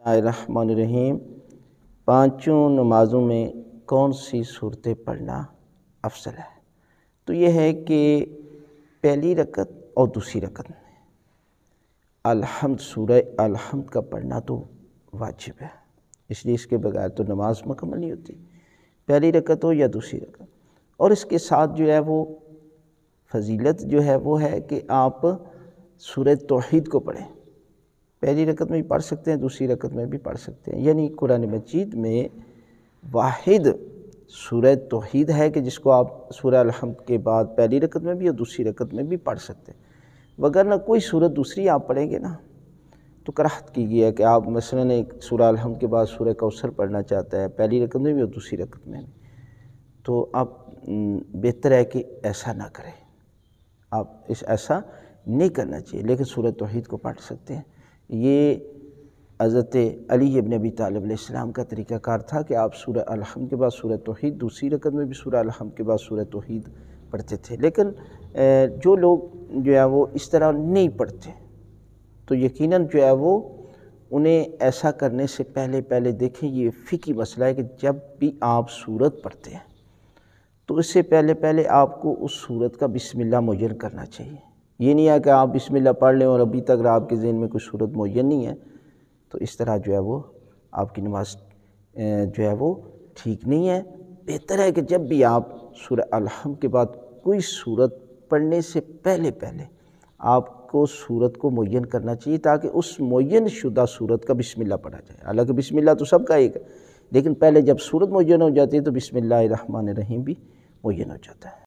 الرحمن الرحیم، پانچوں نمازوں میں کون سی صورتیں پڑھنا افضل ہے؟ تو یہ ہے کہ پہلی رکعت اور دوسری رکعت میں الحمد، سورہ الحمد کا پڑھنا تو واجب ہے، اس لیے اس کے بغیر تو نماز مکمل نہیں ہوتی، پہلی رکعت ہو یا دوسری رکعت۔ اور اس کے ساتھ جو ہے وہ فضیلت جو ہے وہ ہے کہ آپ سورہ توحید کو پڑھیں، پہلی رکعت میں بھی پڑھ سکتے ہیں، دوسری رکعت میں بھی پڑھ سکتے ہیں، یعنی قرآن مجید میں واحد سورہ توحید ہے کہ جس کو آپ سورہ الحمد کے بعد پہلی رکعت میں بھی اور دوسری رکعت میں بھی پڑھ سکتے ہیں، وگرنہ کوئی سورت دوسری آپ پڑھیں گے نا تو کراہت کی گئی ہے کہ آپ مثلاً ایک سورہ الحمد کے بعد سورہ کوثر پڑھنا چاہتا ہے پہلی رکعت میں بھی اور دوسری رکعت میں بھی، تو آپ بہتر ہے کہ ایسا نہ کریں، آپ ایسا نہیں کرنا چاہیے، لیکن سورہ توحید کو پڑھ سکتے ہیں۔ یہ حضرت علی ابن ابی طالب علیہ السلام کا طریقہ کار تھا کہ آپ سورہ الحمد کے بعد سورہ توحید، دوسری رکعت میں بھی سورہ الحمد کے بعد سورہ توحید پڑھتے تھے، لیکن جو لوگ جو ہے وہ اس طرح نہیں پڑھتے تو یقیناً جو ہے وہ انہیں ایسا کرنے سے پہلے دیکھیں، یہ فقہی مسئلہ ہے کہ جب بھی آپ سورت پڑھتے ہیں تو اس سے پہلے آپ کو اس سورت کا بسم اللہ معین کرنا چاہیے۔ یہ نہیں ہے کہ آپ بسم اللہ پڑھ لیں اور ابھی تک آپ کے ذہن میں کوئی سورت معین نہیں ہے، تو اس طرح جو ہے وہ آپ کی نماز جو ہے وہ ٹھیک نہیں ہے۔ بہتر ہے کہ جب بھی آپ سورہ الحمد کے بعد کوئی سورت پڑھنے سے پہلے آپ کو سورت کو معین کرنا چاہیے تاکہ اس معین شدہ سورت کا بسم اللہ پڑھا جائے۔ حالانکہ بسم اللہ تو سب کا ایک ہے، لیکن پہلے جب سورت معین ہو جاتی ہے تو بسم اللہ الرحمن الرحیم بھی معین ہو جاتا ہے۔